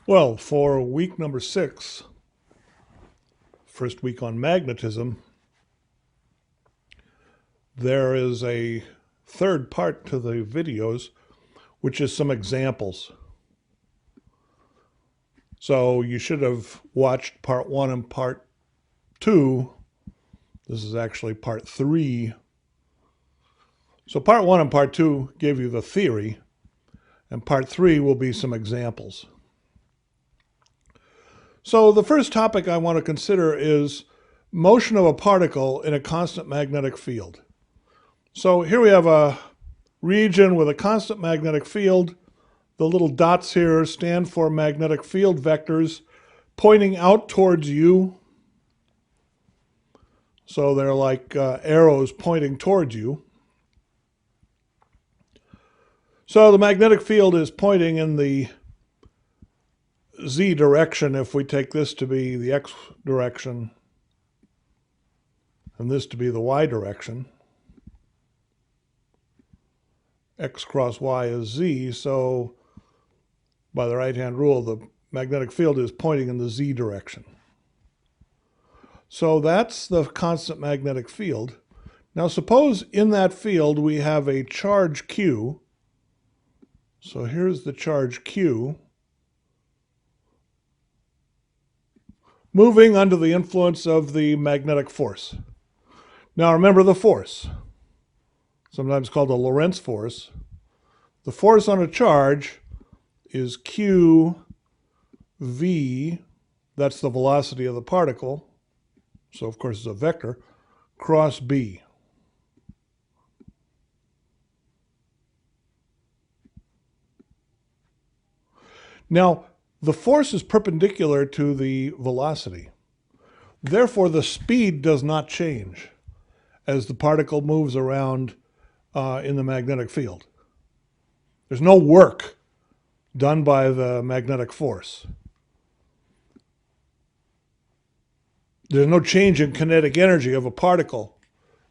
Well, for week number 6, first week on magnetism, there is a third part to the videos, which is some examples. So you should have watched part 1 and part 2. This is actually part 3. So part 1 and part 2 gave you the theory, and part 3 will be some examples. So the first topic I want to consider is motion of a particle in a constant magnetic field. So here we have a region with a constant magnetic field. The little dots here stand for magnetic field vectors pointing out towards you. So they're like arrows pointing towards you. So the magnetic field is pointing in the z direction if we take this to be the x direction and this to be the y direction. X cross y is z, so by the right-hand rule, the magnetic field is pointing in the z direction. So that's the constant magnetic field. Now suppose in that field we have a charge q. So here's the charge q moving under the influence of the magnetic force. Now remember the force, sometimes called the Lorentz force. The force on a charge is q v, that's the velocity of the particle, so of course it's a vector, cross b. Now, the force is perpendicular to the velocity. Therefore, the speed does not change as the particle moves around in the magnetic field. There's no work done by the magnetic force. There's no change in kinetic energy of a particle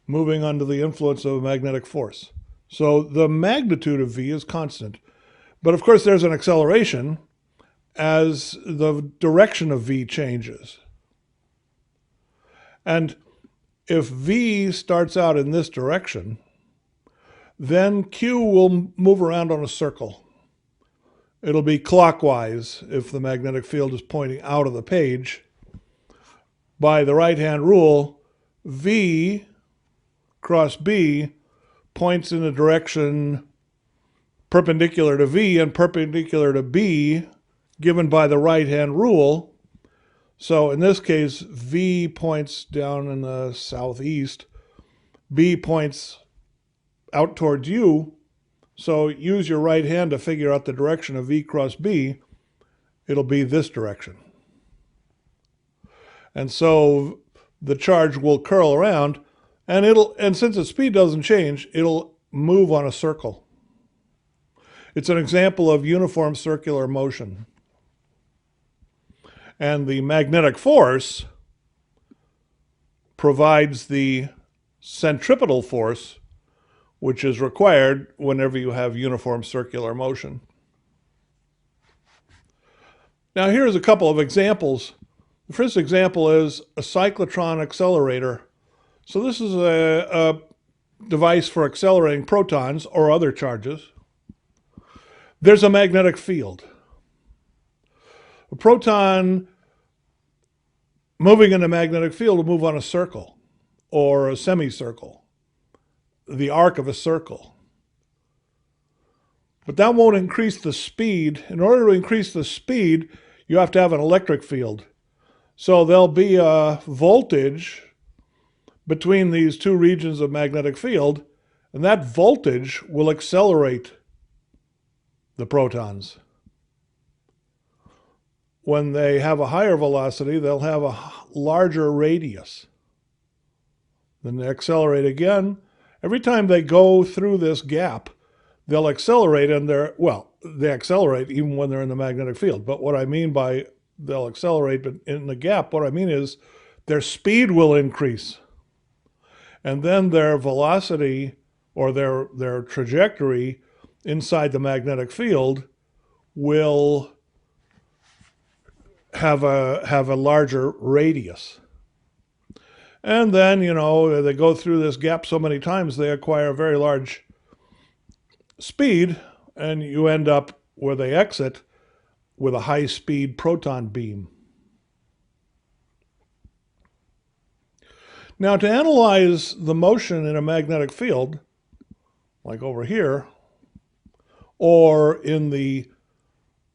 moving under the influence of a magnetic force. So the magnitude of v is constant. But of course, there's an acceleration as the direction of v changes. And if v starts out in this direction, then q will move around on a circle. It'll be clockwise if the magnetic field is pointing out of the page. By the right-hand rule, v cross b points in a direction perpendicular to v and perpendicular to b, given by the right-hand rule. So in this case, v points down in the southeast, b points out towards you. So use your right hand to figure out the direction of v cross b. It'll be this direction. And so the charge will curl around, and since its speed doesn't change, it'll move on a circle. It's an example of uniform circular motion. And the magnetic force provides the centripetal force, which is required whenever you have uniform circular motion. Now here's a couple of examples. The first example is a cyclotron accelerator. So this is a device for accelerating protons or other charges. There's a magnetic field. A proton moving in a magnetic field will move on a circle or a semicircle, the arc of a circle. But that won't increase the speed. In order to increase the speed, you have to have an electric field. So there'll be a voltage between these two regions of magnetic field, and that voltage will accelerate the protons. When they have a higher velocity, they'll have a larger radius. Then they accelerate again. Every time they go through this gap, they'll accelerate, and they accelerate even when they're in the magnetic field. But what I mean by they'll accelerate, but in the gap, what I mean is their speed will increase. And then their velocity or their trajectory inside the magnetic field will have a larger radius. And then, they go through this gap so many times, they acquire a very large speed, and you end up where they exit with a high-speed proton beam. Now, to analyze the motion in a magnetic field, like over here, or in the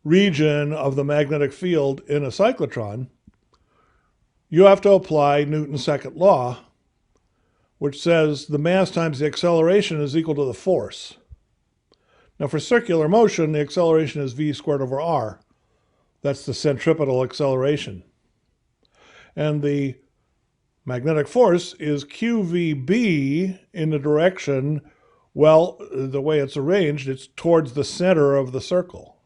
region of the magnetic field in a cyclotron, you have to apply Newton's second law, which says the mass times the acceleration is equal to the force. Now, for circular motion, the acceleration is v squared over r. That's the centripetal acceleration. And the magnetic force is qvb in the direction, well, the way it's arranged, it's towards the center of the circle.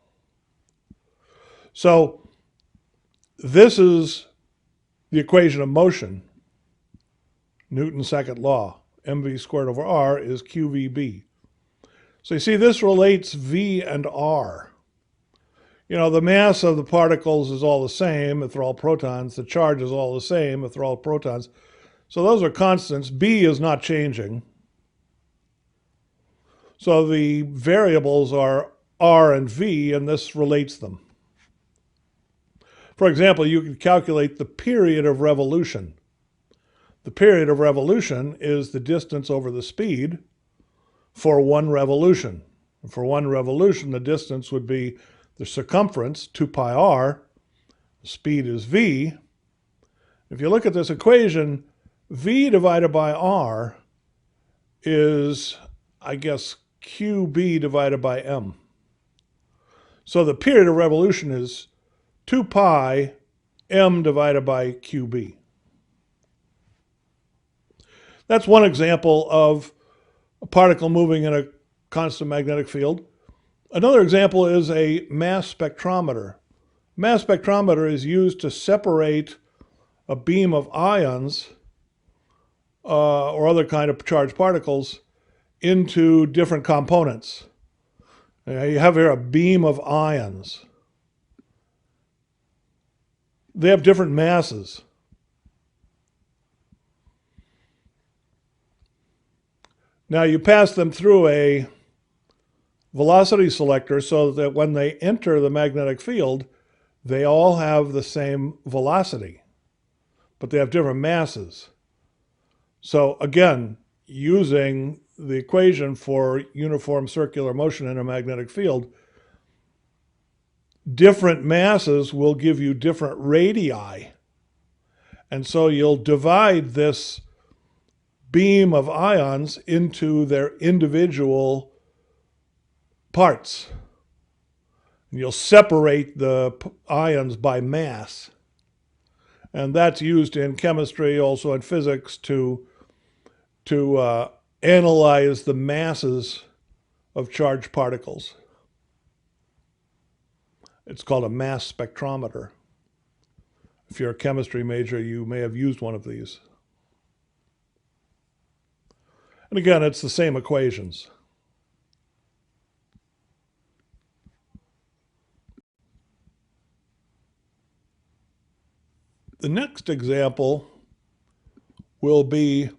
So this is the equation of motion, Newton's second law. mv squared over r is qvb. So you see, this relates v and r. The mass of the particles is all the same if they're all protons. The charge is all the same if they're all protons. So those are constants. B is not changing. So the variables are r and v, and this relates them. For example, you can calculate the period of revolution. The period of revolution is the distance over the speed for one revolution. For one revolution, the distance would be the circumference, 2 pi r. The speed is v. If you look at this equation, v divided by r is, I guess, qb divided by m. So the period of revolution is 2 pi m divided by qb. That's one example of a particle moving in a constant magnetic field. Another example is a mass spectrometer. Mass spectrometer is used to separate a beam of ions or other kind of charged particles into different components. You have here a beam of ions. They have different masses. Now you pass them through a velocity selector so that when they enter the magnetic field, they all have the same velocity, but they have different masses. So again, using the equation for uniform circular motion in a magnetic field, different masses will give you different radii. And so you'll divide this beam of ions into their individual parts. You'll separate the ions by mass. And that's used in chemistry, also in physics, to analyze the masses of charged particles. It's called a mass spectrometer. If you're a chemistry major, you may have used one of these. And again, it's the same equations. The next example will be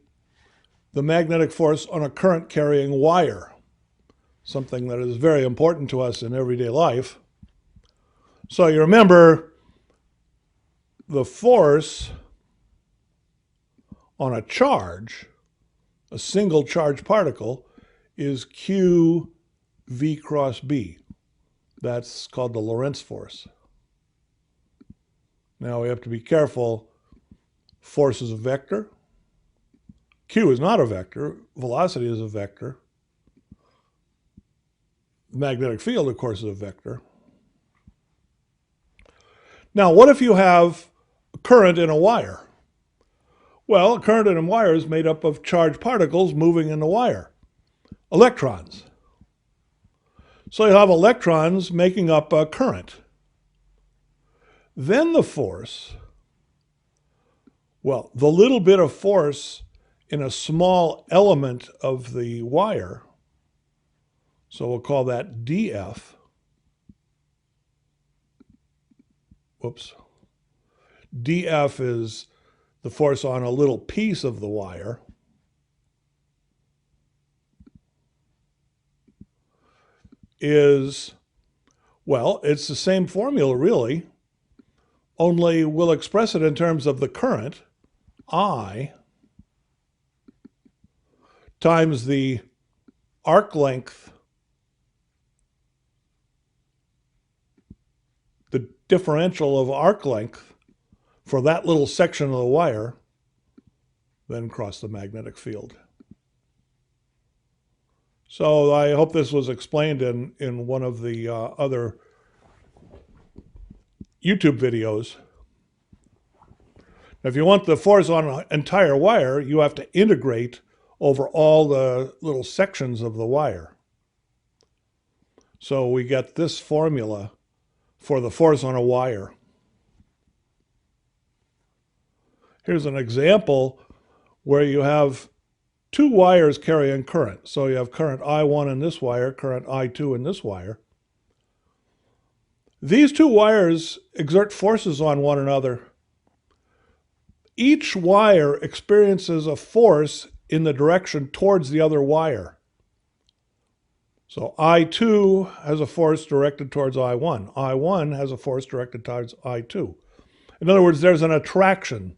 the magnetic force on a current-carrying wire, something that is very important to us in everyday life. So you remember the force on a charge, a single charged particle, is q v cross b. That's called the Lorentz force. Now we have to be careful. Force is a vector. Q is not a vector. Velocity is a vector. The magnetic field, of course, is a vector. Now, what if you have a current in a wire? Well, a current in a wire is made up of charged particles moving in the wire, electrons. So you have electrons making up a current. Then the force, well, the little bit of force in a small element of the wire, so we'll call that dF. Whoops, dF is the force on a little piece of the wire, is, well, it's the same formula really, only we'll express it in terms of the current, I, times the arc length, the differential of arc length for that little section of the wire, then cross the magnetic field. So I hope this was explained in one of the other YouTube videos. If you want the force on an entire wire, you have to integrate over all the little sections of the wire. So we get this formula for the force on a wire. Here's an example where you have two wires carrying current. So you have current I1 in this wire, current I2 in this wire. These two wires exert forces on one another. Each wire experiences a force in the direction towards the other wire. So I2 has a force directed towards I1. I1 has a force directed towards I2. In other words, there's an attraction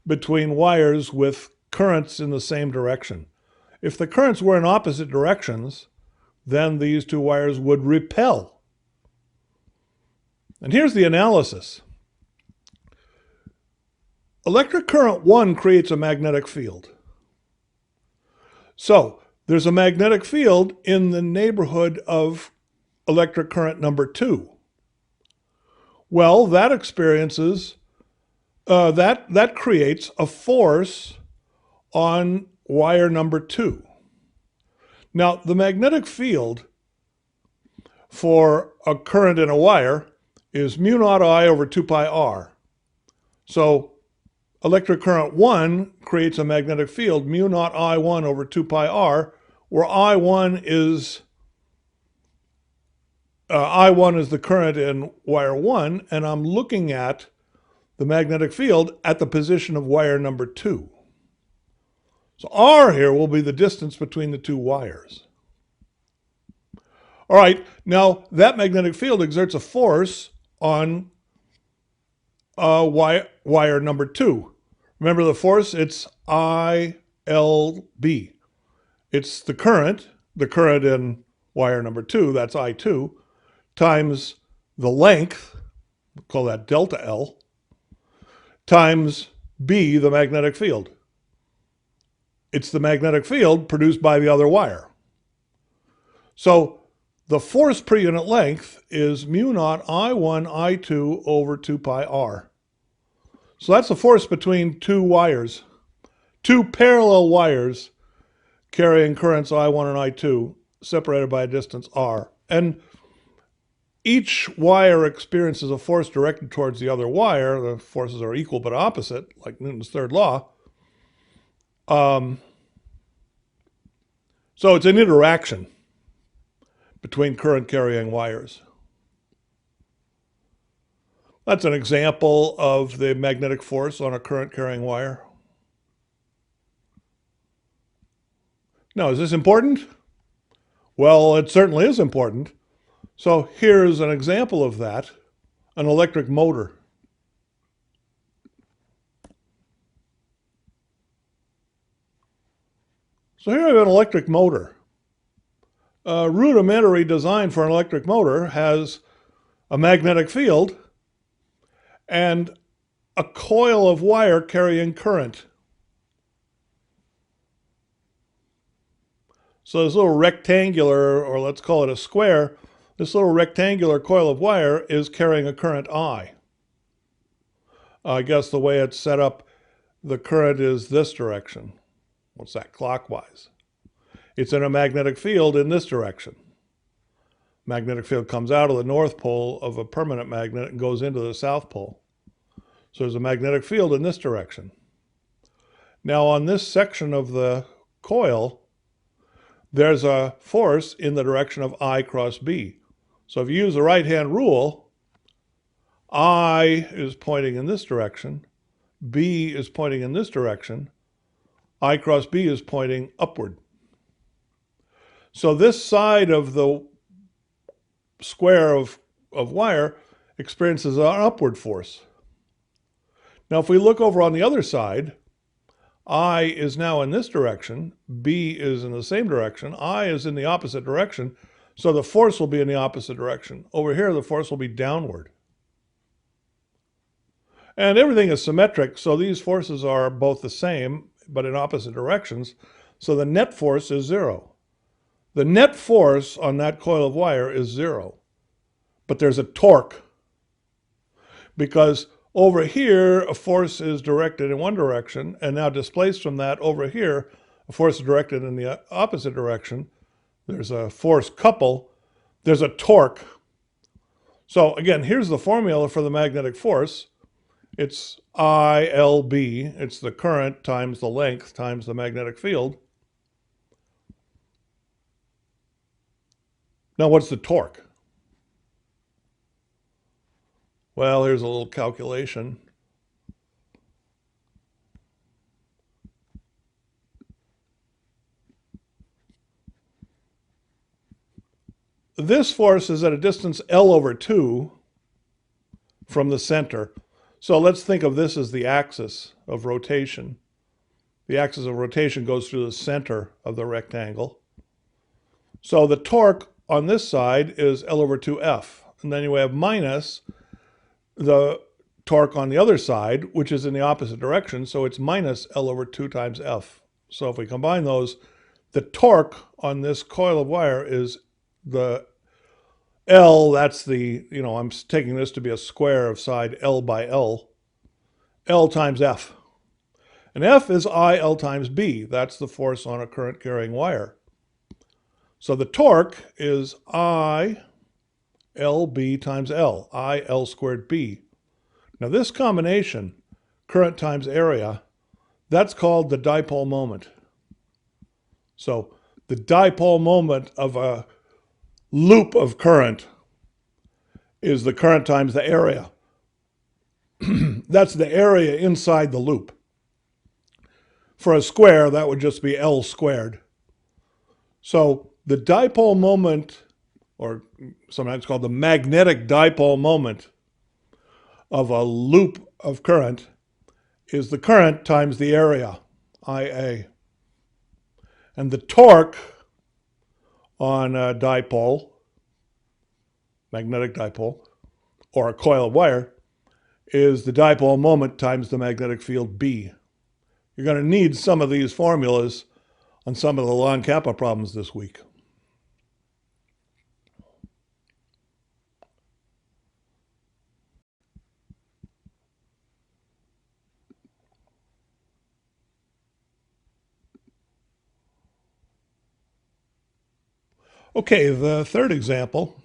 between wires with currents in the same direction. If the currents were in opposite directions, then these two wires would repel. And here's the analysis. Electric current 1 creates a magnetic field. So there's a magnetic field in the neighborhood of electric current number 2. Well, that experiences, that creates a force on wire number 2. Now, the magnetic field for a current in a wire is mu naught I over 2 pi r. So electric current 1 creates a magnetic field mu naught I1 over 2 pi r, where I1 is the current in wire 1, and I'm looking at the magnetic field at the position of wire number 2. So r here will be the distance between the two wires. All right, now that magnetic field exerts a force on wire number 2. Remember the force? It's ILB. It's the current in wire number 2, that's I2, times the length, we'll call that delta L, times B, the magnetic field. It's the magnetic field produced by the other wire. So the force per unit length is mu naught I1 I2 over 2 pi r. So that's the force between two wires, two parallel wires carrying currents I1 and I2 separated by a distance r. And each wire experiences a force directed towards the other wire. The forces are equal but opposite, like Newton's third law. So it's an interaction between current carrying wires. That's an example of the magnetic force on a current carrying wire. Now, is this important? Well, it certainly is important. So here's an example of that, an electric motor. So here I have an electric motor. A rudimentary design for an electric motor has a magnetic field and a coil of wire carrying current. So this little rectangular, or let's call it a square, this little rectangular coil of wire is carrying a current I. I guess the way it's set up, the current is this direction. What's that? Clockwise. It's in a magnetic field in this direction. Magnetic field comes out of the north pole of a permanent magnet and goes into the south pole. So there's a magnetic field in this direction. Now on this section of the coil, there's a force in the direction of I cross B. So if you use the right-hand rule, I is pointing in this direction, B is pointing in this direction, I cross B is pointing upward. So this side of the square of wire experiences an upward force. Now if we look over on the other side, I is now in this direction, B is in the same direction, I is in the opposite direction, so the force will be in the opposite direction. Over here, the force will be downward. And everything is symmetric, so these forces are both the same, but in opposite directions, so the net force is zero. The net force on that coil of wire is zero, but there's a torque, because over here, a force is directed in one direction, and now displaced from that over here, a force is directed in the opposite direction. There's a force couple. There's a torque. So again, here's the formula for the magnetic force. It's ILB. It's the current times the length times the magnetic field. Now, what's the torque? Well, here's a little calculation. This force is at a distance L over 2 from the center. So let's think of this as the axis of rotation. The axis of rotation goes through the center of the rectangle. So the torque on this side is L over 2F. And then you have minus the torque on the other side, which is in the opposite direction. So it's minus L over 2 times F. So if we combine those, the torque on this coil of wire is the L, that's the, I'm taking this to be a square of side L by L, L times F. And F is IL times B. That's the force on a current carrying wire. So the torque is I LB times L, I L squared B. Now this combination, current times area, that's called the dipole moment. So the dipole moment of a loop of current is the current times the area. That's the area inside the loop. For a square, that would just be L squared. So the dipole moment, or sometimes called the magnetic dipole moment of a loop of current, is the current times the area, IA. And the torque on a dipole, magnetic dipole, or a coil of wire, is the dipole moment times the magnetic field B. You're going to need some of these formulas on some of the LON-CAPA problems this week. Okay, the third example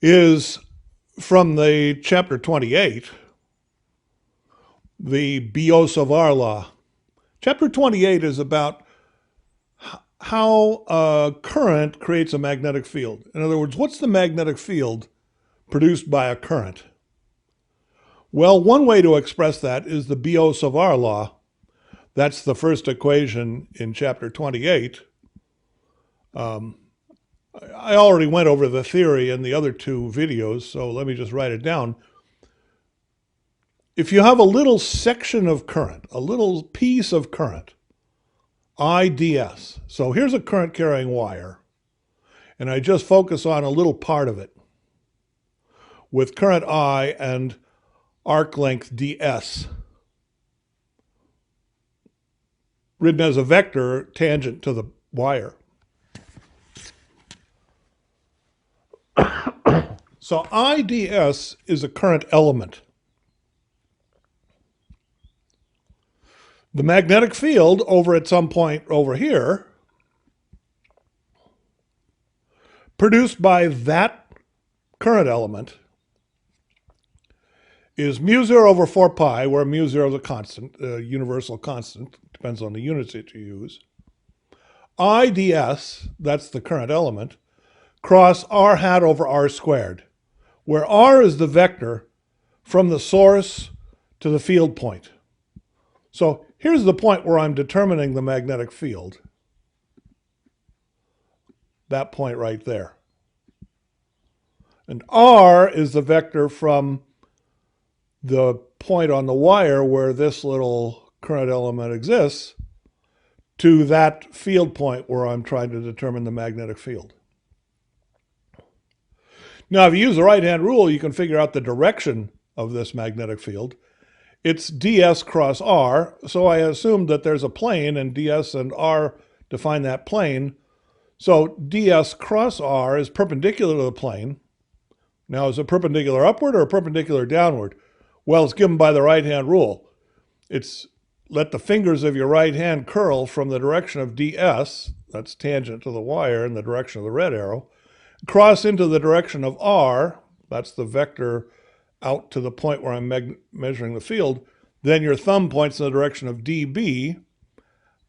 is from the chapter 28, the Biot-Savart law. Chapter 28 is about how a current creates a magnetic field. In other words, what's the magnetic field produced by a current? Well, one way to express that is the Biot-Savart law. That's the first equation in chapter 28. I already went over the theory in the other two videos, so let me just write it down. If you have a little section of current, a little piece of current, IDS, so here's a current carrying wire, and I just focus on a little part of it with current I and arc length ds, written as a vector tangent to the wire. So IDS is a current element. The magnetic field over at some point over here, produced by that current element, is mu 0 over 4 pi, where mu 0 is a constant, a universal constant, depends on the units that you use. IDS, that's the current element, cross r hat over r squared, where r is the vector from the source to the field point. So here's the point where I'm determining the magnetic field. That point right there. And r is the vector from the point on the wire where this little current element exists to that field point where I'm trying to determine the magnetic field. Now, if you use the right-hand rule, you can figure out the direction of this magnetic field. It's ds cross r, so I assume that there's a plane, and ds and r define that plane. So ds cross r is perpendicular to the plane. Now, is it perpendicular upward or perpendicular downward? Well, it's given by the right-hand rule. It's let the fingers of your right hand curl from the direction of ds, that's tangent to the wire in the direction of the red arrow, cross into the direction of r, that's the vector out to the point where I'm measuring the field, then your thumb points in the direction of dB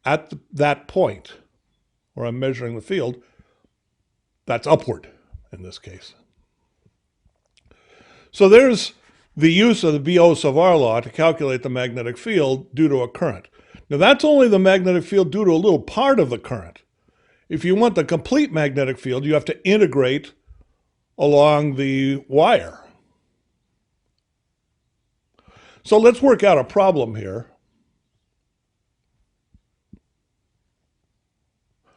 at that point where I'm measuring the field. That's upward in this case. So there's the use of the Biot-Savart law to calculate the magnetic field due to a current. Now that's only the magnetic field due to a little part of the current. If you want the complete magnetic field, you have to integrate along the wire. So let's work out a problem here.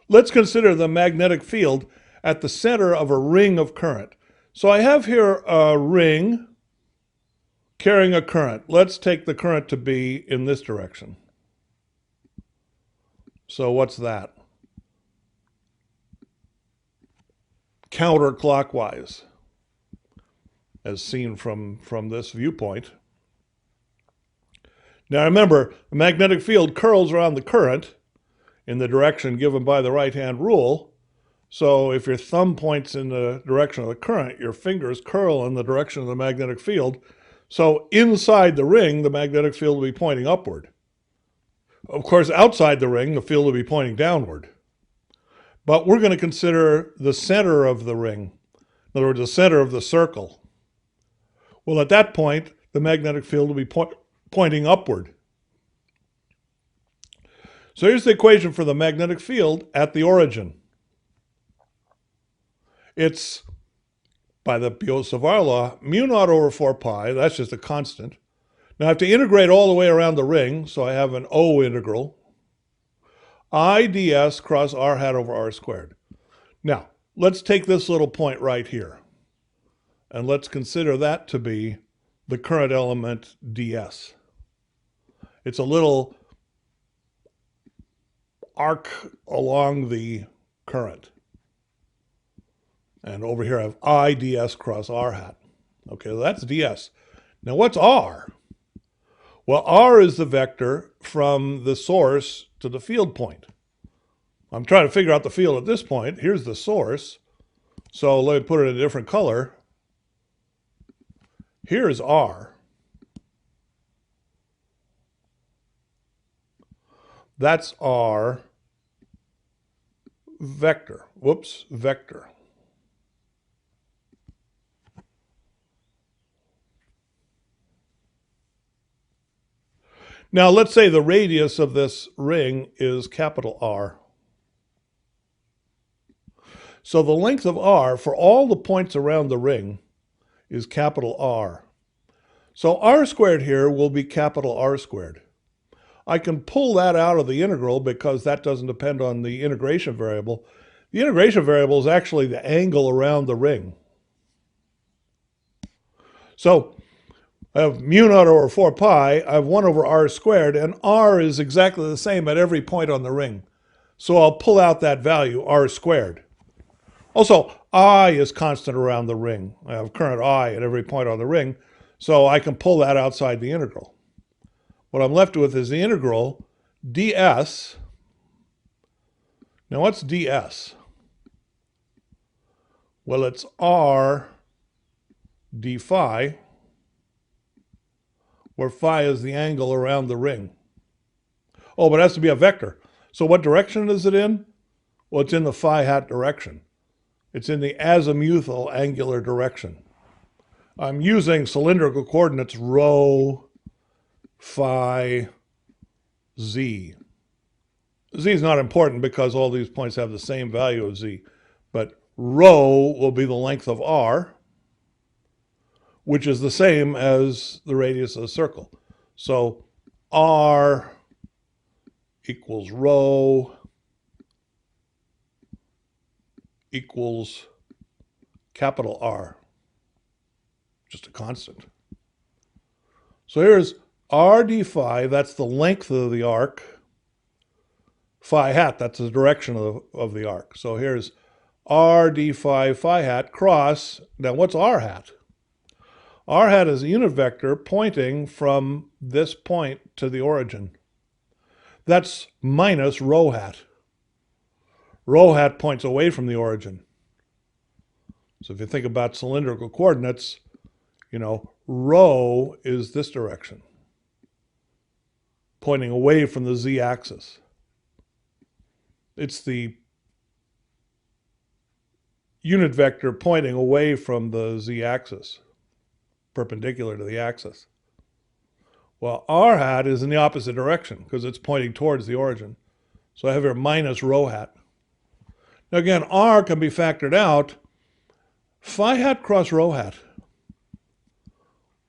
Let's consider the magnetic field at the center of a ring of current. So I have here a ring carrying a current. Let's take the current to be in this direction. So what's that? Counterclockwise, as seen from this viewpoint. Now remember, the magnetic field curls around the current in the direction given by the right-hand rule. So if your thumb points in the direction of the current, your fingers curl in the direction of the magnetic field. So inside the ring, the magnetic field will be pointing upward. Of course, outside the ring, the field will be pointing downward. But we're going to consider the center of the ring. In other words, the center of the circle. Well, at that point, the magnetic field will be pointing upward. So here's the equation for the magnetic field at the origin. It's, by the Biot-Savart law, mu naught over 4 pi, that's just a constant. Now I have to integrate all the way around the ring, so I have an O integral. I ds cross r hat over r squared. Now, let's take this little point right here, and let's consider that to be the current element ds. It's a little arc along the current. And over here I have I ds cross r hat. Okay, so that's ds. Now what's r? Well, r is the vector from the source to the field point. I'm trying to figure out the field at this point. Here's the source. So let me put it in a different color. Here's r. That's r vector. Whoops, vector. Now let's say the radius of this ring is capital R. So the length of R for all the points around the ring is capital R. So r squared here will be capital R squared. I can pull that out of the integral because that doesn't depend on the integration variable. The integration variable is actually the angle around the ring. So I have mu naught over 4 pi, I have 1 over r squared, and r is exactly the same at every point on the ring. So I'll pull out that value, r squared. Also, I is constant around the ring. I have current I at every point on the ring, so I can pull that outside the integral. What I'm left with is the integral ds. Now what's ds? Well, it's r d phi, where phi is the angle around the ring. Oh, but it has to be a vector. So what direction is it in? Well, it's in the phi hat direction. It's in the azimuthal angular direction. I'm using cylindrical coordinates rho, phi, z. Z is not important because all these points have the same value of z, but rho will be the length of r, which is the same as the radius of the circle. So r equals rho equals capital R, just a constant. So here's r d phi, that's the length of the arc. Phi hat, that's the direction of the arc. So here's r d phi phi hat cross, now what's r hat? R hat is a unit vector pointing from this point to the origin. That's minus rho hat. Rho hat points away from the origin. So if you think about cylindrical coordinates, rho is this direction, pointing away from the z-axis. It's the unit vector pointing away from the z-axis, perpendicular to the axis. Well, r hat is in the opposite direction because it's pointing towards the origin. So I have here minus rho hat. Now again, r can be factored out. Phi hat cross rho hat.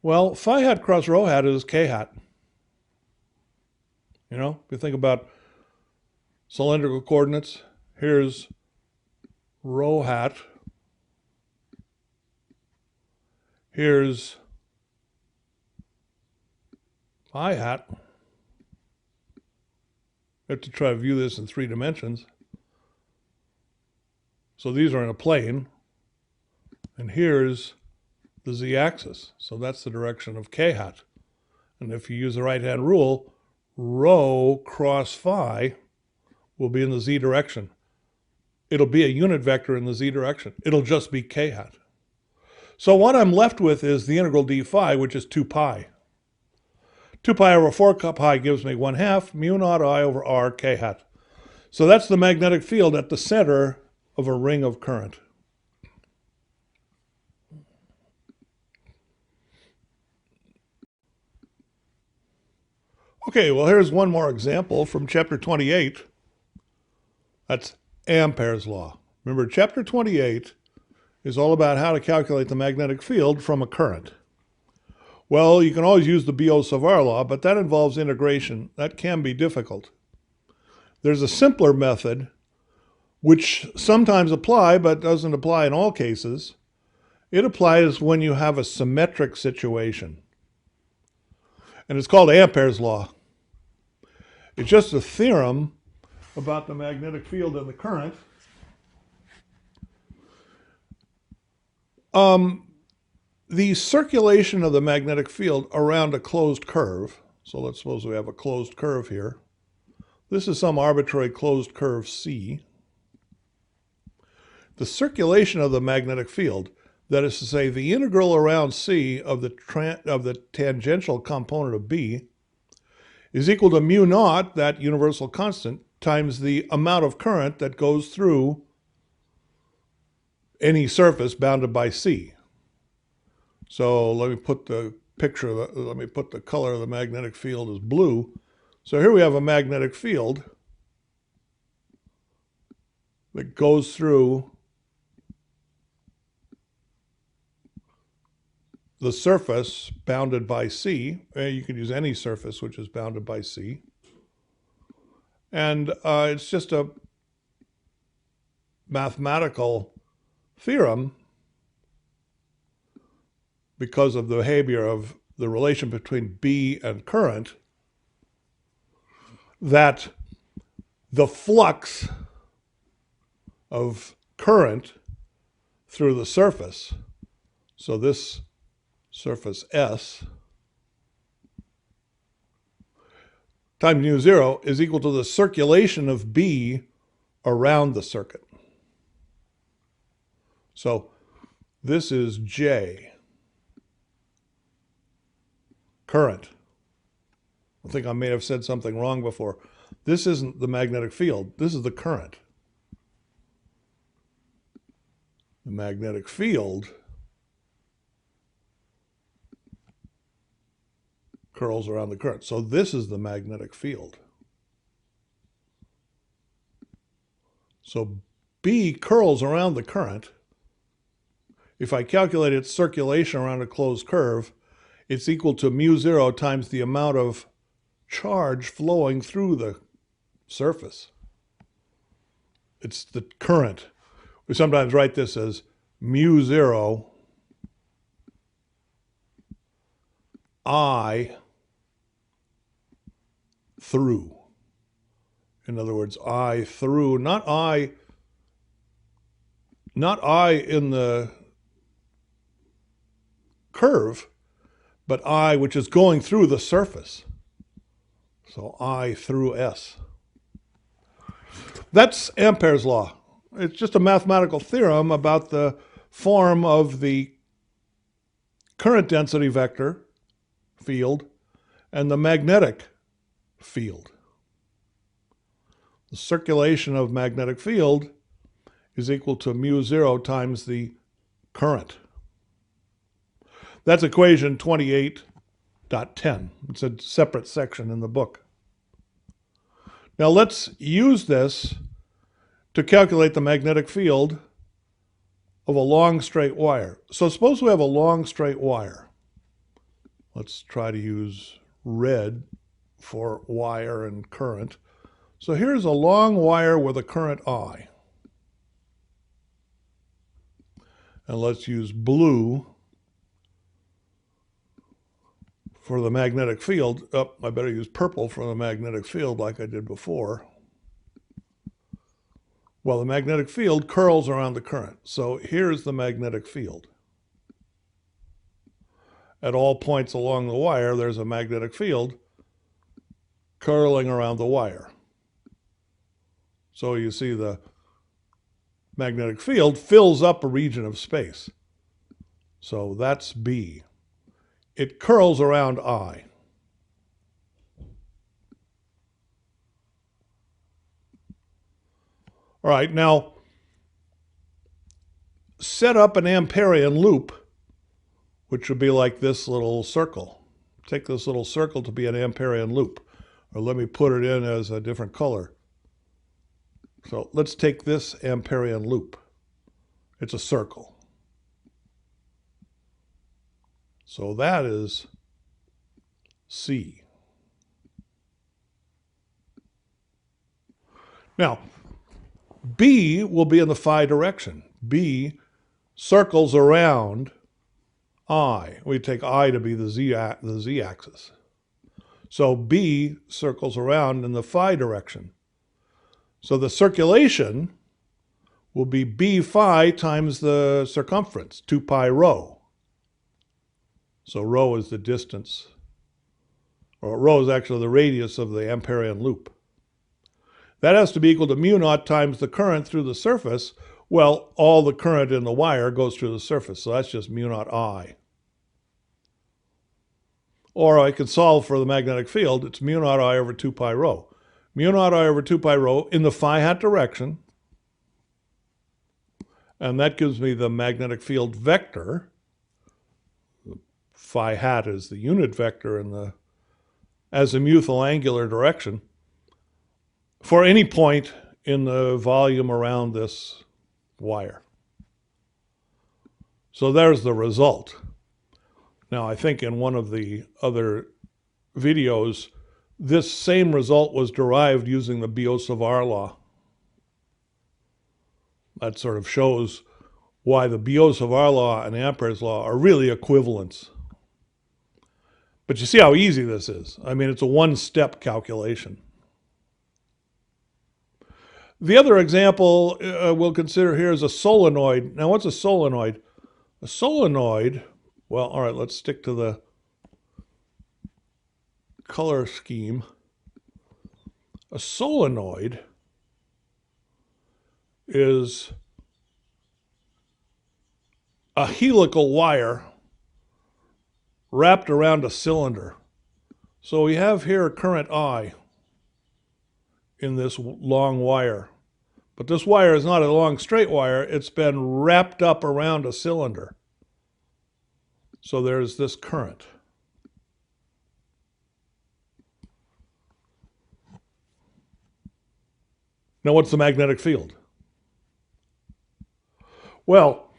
Well, phi hat cross rho hat is k hat. If you think about cylindrical coordinates, here's rho hat. Here's phi hat. We have to try to view this in 3 dimensions. So these are in a plane. And here's the z-axis. So that's the direction of k hat. And if you use the right-hand rule, rho cross phi will be in the z direction. It'll be a unit vector in the z direction. It'll just be k hat. So what I'm left with is the integral d phi, which is 2 pi. 2 pi over 4 pi gives me 1/2 mu naught I over r k hat. So that's the magnetic field at the center of a ring of current. Okay, well, here's one more example from chapter 28. That's Ampere's law. Remember, chapter 28 is all about how to calculate the magnetic field from a current. Well, you can always use the Biot-Savart law, but that involves integration. That can be difficult. There's a simpler method, which sometimes apply, but doesn't apply in all cases. It applies when you have a symmetric situation. And it's called Ampere's law. It's just a theorem about the magnetic field and the current. The circulation of the magnetic field around a closed curve, so let's suppose we have a closed curve here. This is some arbitrary closed curve C. The circulation of the magnetic field, that is to say, the integral around C of the tangential component of B, is equal to mu naught, that universal constant, times the amount of current that goes through any surface bounded by C. So let me put the color of the magnetic field as blue. So here we have a magnetic field that goes through the surface bounded by C. You can use any surface which is bounded by C. And it's just a mathematical theorem because of the behavior of the relation between B and current, that the flux of current through the surface, so this surface S, times mu zero is equal to the circulation of B around the circuit. So this is J, current. I think I may have said something wrong before. This isn't the magnetic field. This is the current. The magnetic field curls around the current. So this is the magnetic field. So B curls around the current. If I calculate its circulation around a closed curve, it's equal to mu zero times the amount of charge flowing through the surface. It's the current. We sometimes write this as mu zero I through. In other words, I through, not I in the curve, but I which is going through the surface. So I through S. That's Ampere's law. It's just a mathematical theorem about the form of the current density vector field and the magnetic field. The circulation of magnetic field is equal to mu zero times the current. That's equation 28.10. It's a separate section in the book. Now let's use this to calculate the magnetic field of a long straight wire. So suppose we have a long straight wire. Let's try to use red for wire and current. So here's a long wire with a current I. And let's use blue for the magnetic field. Oh, I better use purple for the magnetic field like I did before. Well, the magnetic field curls around the current. So here's the magnetic field. At all points along the wire, there's a magnetic field curling around the wire. So you see the magnetic field fills up a region of space. So that's B. It curls around I. All right, now set up an Amperian loop, which would be like this little circle. Take this little circle to be an Amperian loop. Or let me put it in as a different color. So let's take this Amperian loop. It's a circle. So that is C. Now, B will be in the phi direction. B circles around I. We take I to be the z axis. So B circles around in the phi direction. So the circulation will be B phi times the circumference, 2 pi rho. So rho is the distance, or rho is actually the radius of the Amperian loop. That has to be equal to mu naught times the current through the surface. Well, all the current in the wire goes through the surface, so that's just mu naught I. Or I can solve for the magnetic field. It's mu naught I over 2 pi rho. Mu naught I over 2 pi rho in the phi hat direction. And that gives me the magnetic field vector. Phi hat is the unit vector in the azimuthal angular direction for any point in the volume around this wire. So there's the result. Now, I think in one of the other videos, this same result was derived using the Biot-Savart law. That sort of shows why the Biot-Savart law and Ampere's law are really equivalents. But you see how easy this is. I mean, it's a one-step calculation. The other example we'll consider here is a solenoid. Now, what's a solenoid? A solenoid, well, all right, let's stick to the color scheme. A solenoid is a helical wire wrapped around a cylinder. So we have here current I in this long wire. But this wire is not a long straight wire. It's been wrapped up around a cylinder. So there's this current. Now, what's the magnetic field? Well,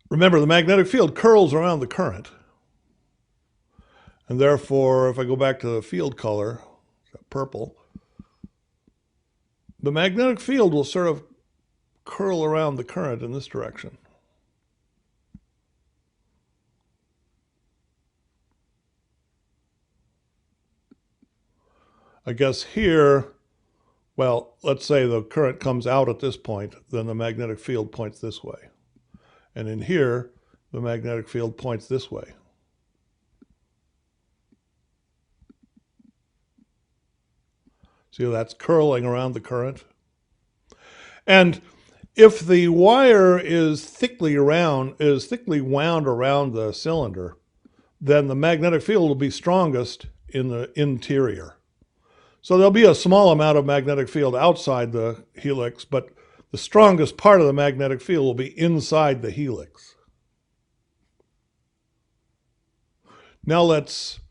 remember, the magnetic field curls around the current. And therefore, if I go back to the field color, purple, the magnetic field will sort of curl around the current in this direction. I guess here, well, let's say the current comes out at this point, then the magnetic field points this way. And in here, the magnetic field points this way. See how that's curling around the current? And if the wire is thickly wound around the cylinder, then the magnetic field will be strongest in the interior. So there'll be a small amount of magnetic field outside the helix, but the strongest part of the magnetic field will be inside the helix. Now let's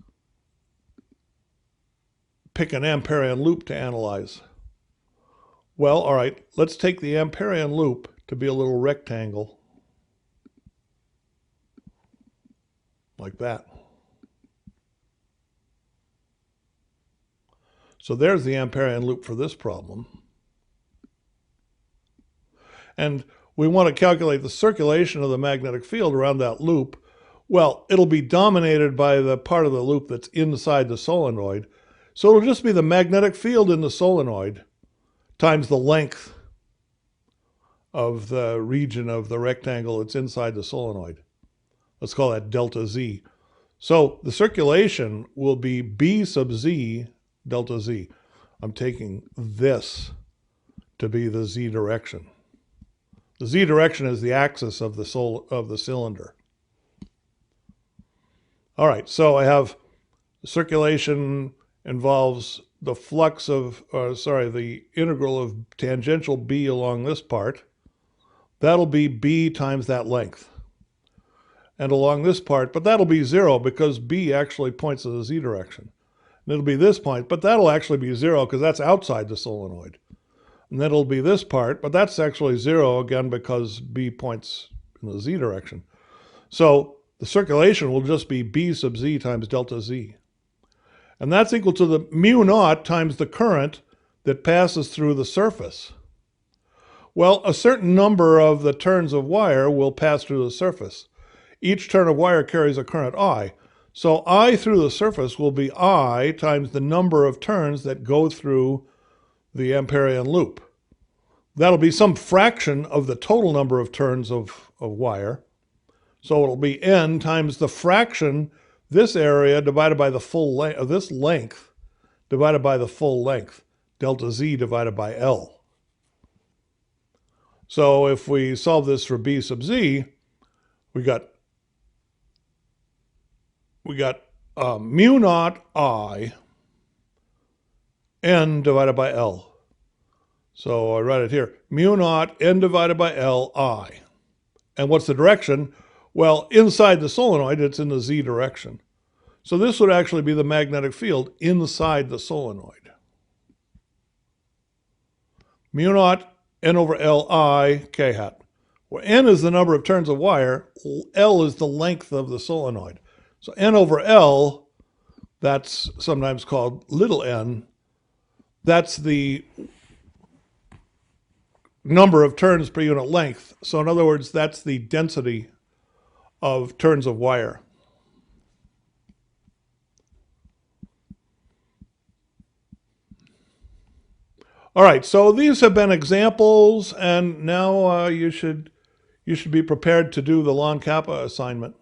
pick an Ampérian loop to analyze. Well, all right, let's take the Ampérian loop to be a little rectangle like that. So there's the Ampérian loop for this problem. And we want to calculate the circulation of the magnetic field around that loop. Well, it'll be dominated by the part of the loop that's inside the solenoid. So it'll just be the magnetic field in the solenoid times the length of the region of the rectangle that's inside the solenoid. Let's call that delta Z. So the circulation will be B sub Z delta Z. I'm taking this to be the Z direction. The Z direction is the axis of the cylinder. All right, so I have circulation involves the flux of, the integral of tangential B along this part. That'll be B times that length. And along this part, but that'll be 0 because B actually points in the Z direction. And it'll be this point, but that'll actually be 0 because that's outside the solenoid. And then it'll be this part, but that's actually 0 again because B points in the Z direction. So the circulation will just be B sub Z times delta Z. And that's equal to the mu naught times the current that passes through the surface. Well, a certain number of the turns of wire will pass through the surface. Each turn of wire carries a current I. So I through the surface will be I times the number of turns that go through the Ampérian loop. That'll be some fraction of the total number of turns of wire. So it'll be N times the fraction, this area divided by the full length, of this length divided by the full length, delta Z divided by L. So if we solve this for B sub Z, we got mu naught I N divided by L. So I write it here, mu naught N divided by L I. And what's the direction? Well, inside the solenoid, it's in the Z direction. So this would actually be the magnetic field inside the solenoid. Mu naught N over L I K hat. Where N is the number of turns of wire, L is the length of the solenoid. So N over L, that's sometimes called little n, that's the number of turns per unit length. So in other words, that's the density of turns of wire. All right, so these have been examples, and now you should be prepared to do the ln kappa assignment.